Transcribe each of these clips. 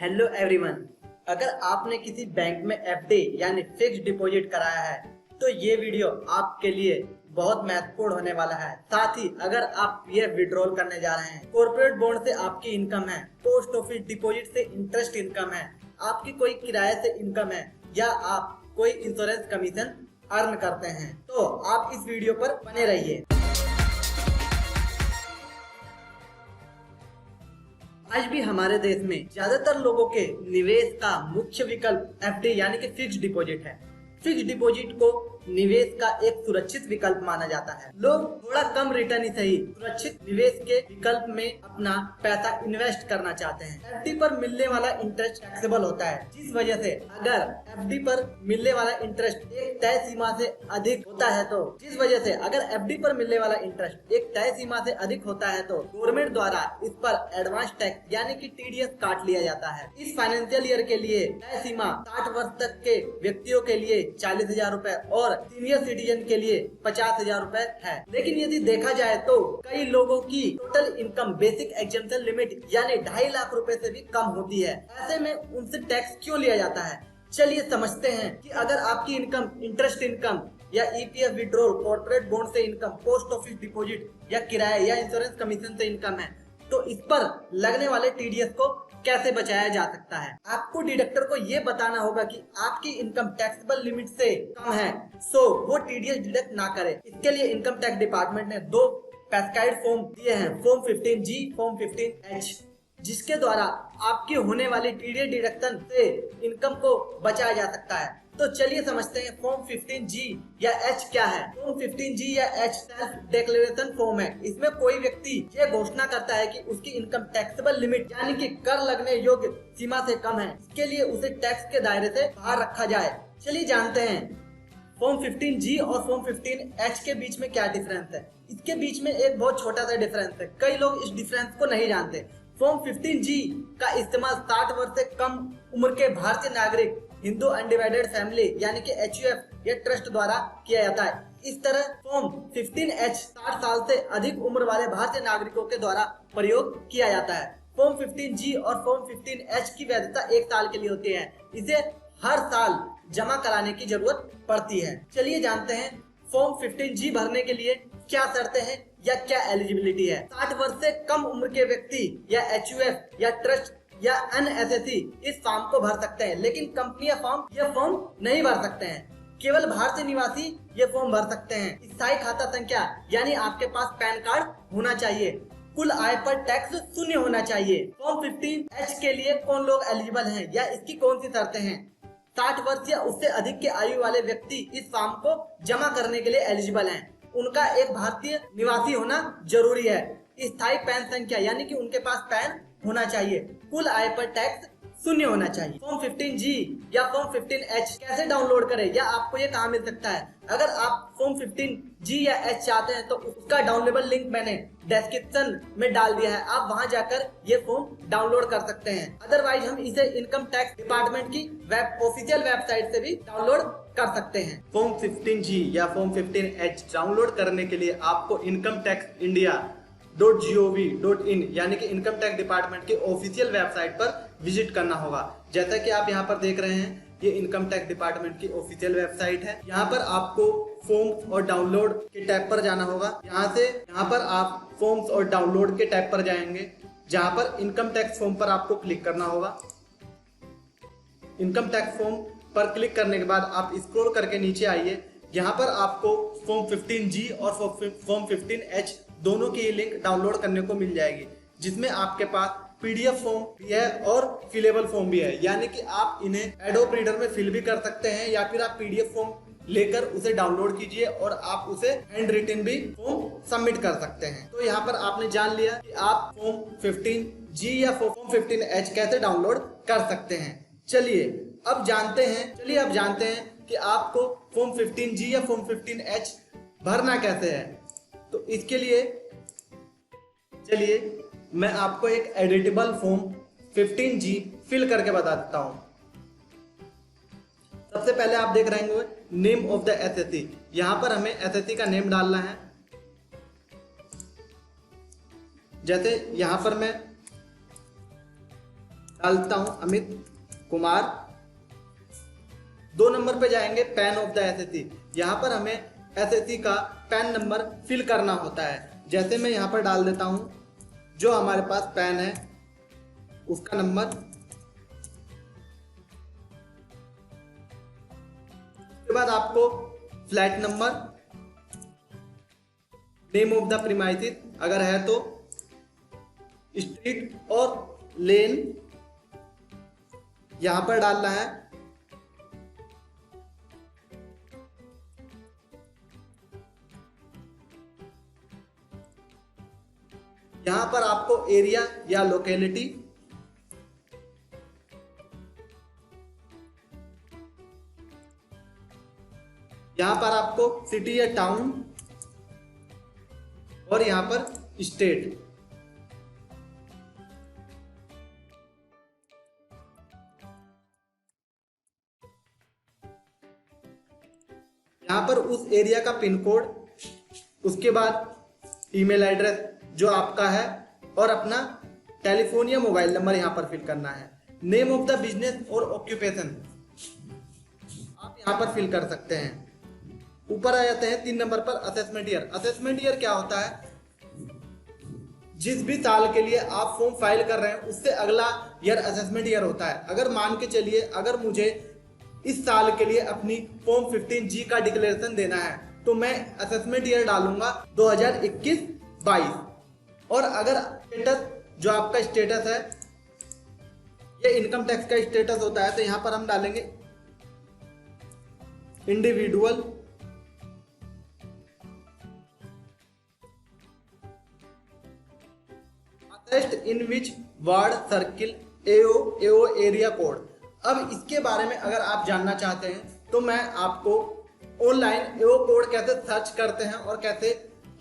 Hello everyone. अगर आपने किसी बैंक में एफडी यानी फिक्स्ड डिपॉजिट कराया है तो ये वीडियो आपके लिए बहुत महत्वपूर्ण होने वाला है। साथ ही अगर आप पीएफ विड्रॉल करने जा रहे हैं, कॉर्पोरेट बॉन्ड से आपकी इनकम है, पोस्ट ऑफिस डिपॉजिट से इंटरेस्ट इनकम है, आपकी कोई किराए से इनकम है या आप कोई इंश्योरेंस कमीशन अर्न करते हैं, तो आप इस वीडियो पर बने रहिए। आज भी हमारे देश में ज्यादातर लोगों के निवेश का मुख्य विकल्प एफडी यानी कि फिक्स्ड डिपॉजिट है। फिक्स्ड डिपॉजिट को निवेश का एक सुरक्षित विकल्प माना जाता है। लोग थोड़ा कम रिटर्न ही सही सुरक्षित निवेश के विकल्प में अपना पैसा इन्वेस्ट करना चाहते हैं। एफडी पर मिलने वाला इंटरेस्ट टैक्सेबल होता है, जिस वजह से अगर एफडी पर मिलने वाला इंटरेस्ट एक तय सीमा से अधिक होता है तो गवर्नमेंट द्वारा इस पर एडवांस टैक्स यानी कि टीडीएस काट लिया जाता है। इस फाइनेंशियल ईयर के लिए तय सीमा 60 वर्ष तक के व्यक्तियों के लिए 40,000 रूपए और सीनियर सिटीजन के लिए 50,000 रूपए है। लेकिन यदि देखा जाए तो कई लोगों की total income basic exemption limit यानी 2.5 लाख रुपए से भी कम होती है। ऐसे में उनसे टैक्स क्यों लिया जाता है? चलिए समझते हैं कि अगर आपकी इनकम इंटरेस्ट इनकम या ईपीएफ विड्रॉल, कॉर्पोरेट बॉन्ड से इनकम, पोस्ट ऑफिस डिपॉजिट या किराए या इंश्योरेंस कमीशन से इनकम है तो इस पर लगने वाले टीडीएस को कैसे बचाया जा सकता है। आपको डिडक्टर को ये बताना होगा कि आपकी इनकम टैक्सेबल लिमिट से कम है, सो वो टीडीएस डिडक्ट ना करे। इसके लिए इनकम टैक्स डिपार्टमेंट ने 2 पैस्काइड फॉर्म दिए हैं, फॉर्म 15G, फॉर्म 15H, जिसके द्वारा आपकी होने वाली टीडीएस डिडक्शन से इनकम को बचाया जा सकता है। तो चलिए समझते हैं फॉर्म 15G या H क्या है। फॉर्म 15G या H सेल्फ डिक्लेरेशन फॉर्म है। इसमें कोई व्यक्ति ये घोषणा करता है कि उसकी इनकम टैक्सेबल लिमिट यानी कि कर लगने योग्य सीमा से कम है, इसके लिए उसे टैक्स के दायरे से बाहर रखा जाए। चलिए जानते हैं फॉर्म 15G और फॉर्म 15H के बीच में क्या डिफरेंस है। इसके बीच में एक बहुत छोटा सा डिफरेंस है, कई लोग इस डिफरेंस को नहीं जानते। फॉर्म 15G का इस्तेमाल 60 वर्ष से कम उम्र के भारतीय नागरिक, हिंदू अनडिवाइडेड फैमिली यानी कि HUF या ट्रस्ट द्वारा किया जाता है। इस तरह फॉर्म 15H 60 साल से अधिक उम्र वाले भारतीय नागरिकों के द्वारा प्रयोग किया जाता है। फॉर्म 15G और फॉर्म 15H की वैधता 1 साल के लिए होती है। इसे हर साल जमा कराने की जरूरत पड़ती है। चलिए जानते हैं फॉर्म 15G भरने के लिए क्या शर्तें हैं या क्या एलिजिबिलिटी है। 60 वर्ष से कम उम्र के व्यक्ति या HUF या ट्रस्ट या अनएसएसी इस फॉर्म को भर सकते हैं, लेकिन कंपनियां यह फॉर्म नहीं भर सकते हैं। केवल भारतीय निवासी ये फॉर्म भर सकते हैं। स्थायी खाता संख्या यानी आपके पास पैन कार्ड होना चाहिए। कुल आय पर टैक्स 0 होना चाहिए। फॉर्म 15H के लिए कौन लोग एलिजिबल हैं या इसकी कौन सी शर्तें हैं? 60 वर्ष या उससे अधिक के आयु वाले व्यक्ति इस फॉर्म को जमा करने के लिए एलिजिबल हैं। उनका एक भारतीय निवासी होना जरूरी है। स्थायी पैन संख्या यानी कि उनके पास पैन होना चाहिए। कुल आय पर टैक्स 0 होना चाहिए। फॉर्म 15G या फॉर्म 15H कैसे डाउनलोड करें या आपको ये कहाँ मिल सकता है? अगर आप फॉर्म 15G या H चाहते हैं तो उसका डाउनलोडेबल लिंक मैंने डिस्क्रिप्शन में डाल दिया है, आप वहां जाकर ये फॉर्म डाउनलोड कर सकते हैं। अदरवाइज हम इसे इनकम टैक्स डिपार्टमेंट की ऑफिशियल वेबसाइट से भी डाउनलोड कर सकते हैं। फॉर्म 15G या फॉर्म 15H डाउनलोड करने के लिए आपको इनकम टैक्स इंडिया .gov.in यानी कि इनकम टैक्स डिपार्टमेंट के ऑफिशियल वेबसाइट पर विजिट करना होगा। जैसा कि आप यहाँ पर देख रहे हैं, ये इनकम टैक्स डिपार्टमेंट की ऑफिशियल वेबसाइट है। यहाँ पर आपको फॉर्म्स और डाउनलोड के टैब पर जाना होगा। यहाँ पर आप फॉर्म्स और डाउनलोड के टैब पर जाएंगे, जहाँ पर इनकम टैक्स फॉर्म पर आपको क्लिक करना होगा। इनकम टैक्स फॉर्म पर क्लिक करने के बाद आप स्क्रॉल करके नीचे आइए। यहाँ पर आपको फॉर्म 15G और फॉर्म 15H दोनों की लिंक डाउनलोड करने को मिल जाएगी, जिसमें आपके पास PDF फॉर्म भी है और फिलेबल फॉर्म भी है, यानी कि आप इन्हें एडोब रीडर में फिल भी कर सकते हैं या फिर आप PDF फॉर्म लेकर उसे डाउनलोड कीजिए और आप उसे हैंड रिटन भी फॉर्म सबमिट कर सकते हैं। तो यहाँ पर आपने जान लिया कि आप फॉर्म 15G या फॉर्म 15H कैसे डाउनलोड कर सकते हैं। चलिए अब जानते हैं कि आपको फॉर्म 15G या फॉर्म 15H भरना कैसे है। तो इसके लिए चलिए मैं आपको एक एडिटेबल फॉर्म 15G फिल करके बता देता हूं। सबसे पहले आप देख रहे होंगे नेम ऑफ द एसएससी। यहां पर हमें एसएससी का नेम डालना है। जैसे यहां पर मैं डालता हूं अमित कुमार। 2 नंबर पे जाएंगे पैन ऑफ द एसएससी। यहाँ पर हमें एसएससी का पैन नंबर फिल करना होता है। जैसे मैं यहाँ पर डाल देता हूँ जो हमारे पास पैन है उसका नंबर। उसके बाद आपको flat number, name of the premises अगर है तो, स्ट्रीट और लेन यहां पर डालना है। यहां पर आपको एरिया या लोकेलिटी, यहां पर आपको सिटी या टाउन, और यहां पर स्टेट। यहां पर उस एरिया का पिन कोड, उसके बाद ईमेल एड्रेस जो आपका है, और अपना टेलीफोन या मोबाइल नंबर यहां पर फिल करना है। नेम ऑफ द बिजनेस और ऑक्यूपेशन आप यहां पर फिल कर सकते हैं। ऊपर आ जाते हैं 3 नंबर पर असेसमेंट ईयर। असेसमेंट ईयर क्या होता है? जिस भी साल के लिए आप फॉर्म फाइल कर रहे हैं उससे अगला ईयर असेसमेंट ईयर होता है। अगर मान के चलिए अगर मुझे इस साल के लिए अपनी फॉर्म 15G का डिक्लेरेशन देना है तो मैं असेसमेंट ईयर डालूंगा 2021-22। और अगर स्टेटस जो आपका स्टेटस है ये इनकम टैक्स का स्टेटस होता है तो यहां पर हम डालेंगे इंडिविजुअल, इन विच वार्ड सर्किल एओ एरिया कोड। अब इसके बारे में अगर आप जानना चाहते हैं तो मैं आपको ऑनलाइन एओ कोड कैसे सर्च करते हैं और कैसे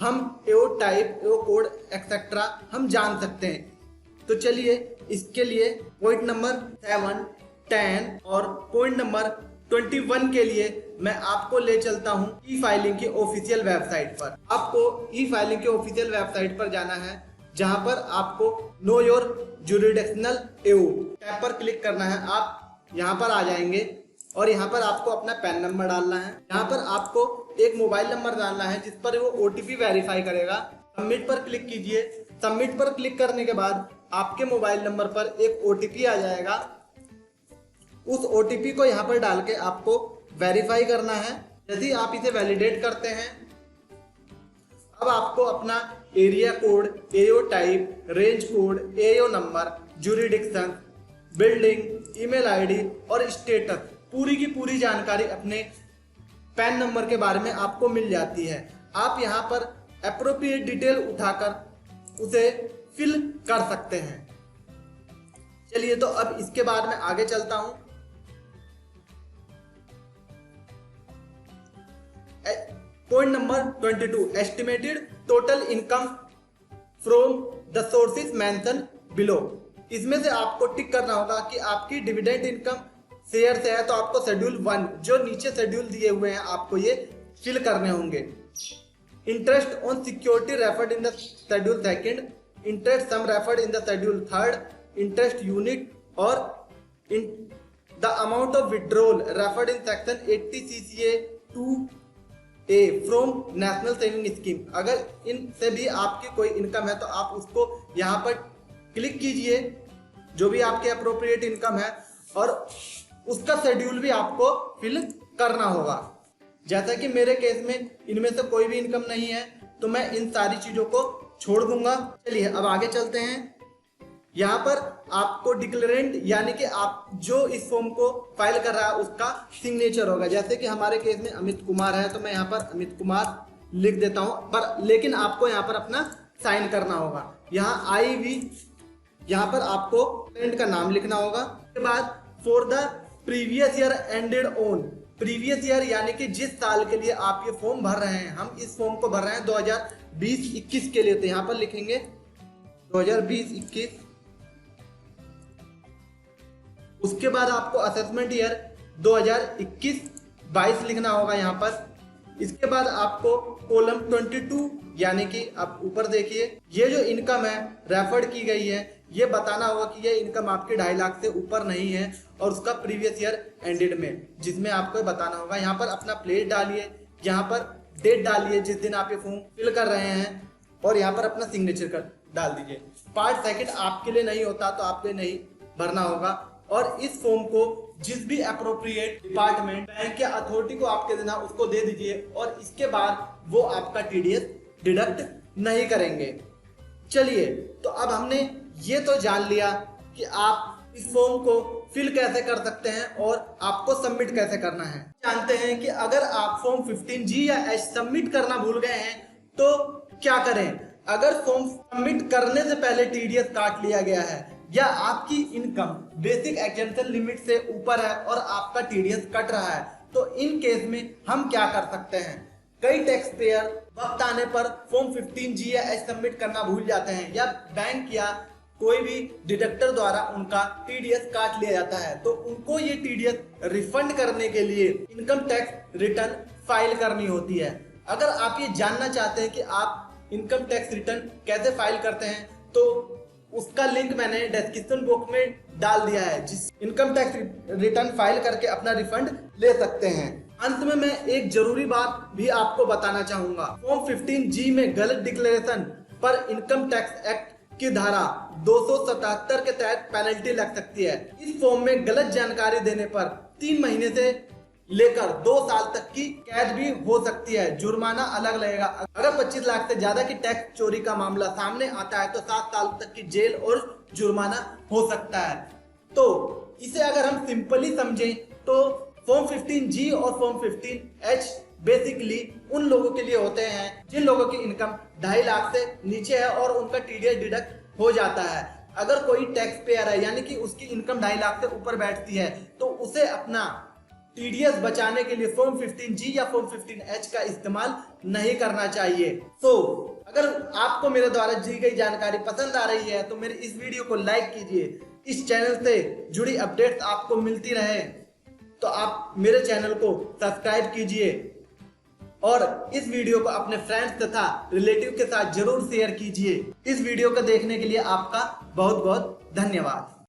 हम एओ टाइप, एओ कोड एक्सेट्रा हम जान सकते हैं। तो चलिए इसके लिए पॉइंट नंबर 7, 10 और पॉइंट नंबर 21 के लिए मैं आपको ले चलता हूं ई फाइलिंग की ऑफिशियल वेबसाइट पर। आपको ई फाइलिंग की ऑफिशियल वेबसाइट पर जाना है जहां पर आपको नो योर जुरिडिक्शनल एओ टैब पर क्लिक करना है। आप यहां पर आ जाएंगे और यहां पर आपको अपना पैन नंबर डालना है। यहां पर आपको एक मोबाइल नंबर डालना है जिस पर वो ओटीपी वेरीफाई करेगा। सबमिट पर क्लिक कीजिए। सबमिट पर क्लिक करने के बाद आपके मोबाइल नंबर पर एक ओटीपी आ जाएगा। उस ओटीपी को यहां पर डाल के आपको वेरीफाई करना है। यदि आप इसे वैलिडेट करते हैं अब आपको अपना area code, AO type, range code, AO number, jurisdiction, building, email ID और स्टेटस पूरी की पूरी जानकारी अपने पैन नंबर के बारे में आपको मिल जाती है। आप यहां पर एप्रोप्रिएट डिटेल उठाकर उसे फिल कर सकते हैं। चलिए तो अब इसके बाद मैं आगे चलता हूं। Point number 22, estimated total income from the sources mention below. इसमें से आपको टिक करना होगा कि आपकी डिविडेंड इनकम शेयर से है तो आपको शेड्यूल 1 जो नीचे शेड्यूल दिए हुए हैं आपको ये फिल करने होंगे। Interest on security referred in the schedule 2, interest sum referred in the schedule 3, interest unit और the amount of withdrawal referred in section 80 CCA 2A from national saving scheme. अगर इनसे भी आपकी कोई इनकम है तो आप उसको यहाँ पर क्लिक कीजिए जो भी आपके अप्रोप्रिएट इनकम है और उसका शेड्यूल भी आपको फिल करना होगा। जैसा कि मेरे केस में इनमें से कोई भी इनकम नहीं है तो मैं इन सारी चीजों को छोड़ दूंगा। चलिए अब आगे चलते हैं। यहाँ पर आपको डिक्लेरेंट यानी कि आप जो इस फॉर्म को फाइल कर रहा है उसका सिग्नेचर होगा। जैसे कि हमारे केस में अमित कुमार है तो मैं यहाँ पर अमित कुमार लिख देता हूँ, पर लेकिन आपको यहाँ पर अपना साइन करना होगा। यहाँ IV यहाँ पर आपको क्लाइंट का नाम लिखना होगा। उसके बाद for the previous year ended on, previous year यानी कि जिस साल के लिए आप ये फॉर्म भर रहे हैं, हम इस फॉर्म को भर रहे हैं 2020-21 के लिए, तो यहाँ पर लिखेंगे 2020-21। उसके बाद आपको असेसमेंट ईयर 2021-22 लिखना होगा यहाँ पर। इसके बाद आपको कॉलम 22 यानी कि आप ऊपर देखिए ये जो इनकम है रेफर्ड की गई है ये बताना होगा कि ये इनकम आपके 2.5 लाख से ऊपर नहीं है और उसका प्रीवियस ईयर एंडेड में, जिसमें आपको बताना होगा। यहाँ पर अपना प्लेस डालिए, यहाँ पर डेट डालिए जिस दिन आप ये फॉर्म फिल कर रहे हैं और यहाँ पर अपना सिग्नेचर कर डाल दीजिए। पार्ट सेकंड आपके लिए नहीं होता तो आपको नहीं भरना होगा और इस फॉर्म को जिस भी अप्रोप्रिएट डिपार्टमेंट, बैंक या अथॉरिटी को आपके देना उसको दे दीजिए और इसके बाद वो आपका टीडीएस डिडक्ट नहीं करेंगे। चलिए, तो अब हमने ये तो जान लिया कि आप इस फॉर्म को फिल कैसे कर सकते हैं और आपको सबमिट कैसे करना है। जानते हैं कि अगर आप फॉर्म 15G या H सबमिट करना भूल गए हैं तो क्या करें। अगर फॉर्म सबमिट करने से पहले टीडीएस काट लिया गया है या आपकी इनकम बेसिक एग्जेम्पशन लिमिट से ऊपर है और आपका टीडीएस कट रहा है, तो इन केस में हम क्या कर सकते हैं। कई टैक्स पेयर वक्त आने पर फॉर्म 15G या H सबमिट करना भूल जाते हैं या बैंक या कोई भी डिडक्टर द्वारा उनका टीडीएस काट लिया जाता है, तो उनको ये टीडीएस रिफंड करने के लिए इनकम टैक्स रिटर्न फाइल करनी होती है। अगर आप ये जानना चाहते हैं कि आप इनकम टैक्स रिटर्न कैसे फाइल करते हैं तो उसका लिंक मैंने डिस्क्रिप्शन बॉक्स में डाल दिया है, जिस इनकम टैक्स रिटर्न फाइल करके अपना रिफंड ले सकते हैं। अंत में मैं एक जरूरी बात भी आपको बताना चाहूंगा। फॉर्म 15G में गलत डिक्लेरेशन पर इनकम टैक्स एक्ट की धारा 277 के तहत पेनल्टी लग सकती है। इस फॉर्म में गलत जानकारी देने पर 3 महीने से लेकर 2 साल तक की कैद भी हो सकती है। जुर्माना अलग लगेगा। अगर 25 लाख से ज्यादा की टैक्स चोरी का मामला सामने आता है तो 7 साल तक की जेल और जुर्माना हो सकता है। तो इसे अगर हम सिंपली समझें तो फॉर्म 15G और फॉर्म 15H बेसिकली उन लोगों के लिए होते हैं जिन लोगों की इनकम 2.5 लाख से नीचे है और उनका टीडीएस डिडक्ट हो जाता है। अगर कोई टैक्स पेयर है यानी कि उसकी इनकम 2.5 लाख से ऊपर बैठती है तो उसे अपना टीडीएस बचाने के लिए फॉर्म 15G या फॉर्म 15H का इस्तेमाल नहीं करना चाहिए। अगर आपको मेरे द्वारा दी गई जानकारी पसंद आ रही है तो मेरे इस वीडियो को लाइक कीजिए। इस चैनल से जुड़ी अपडेट्स आपको मिलती रहे तो आप मेरे चैनल को सब्सक्राइब कीजिए और इस वीडियो को अपने फ्रेंड्स तथा रिलेटिव के साथ जरूर शेयर कीजिए। इस वीडियो को देखने के लिए आपका बहुत बहुत धन्यवाद।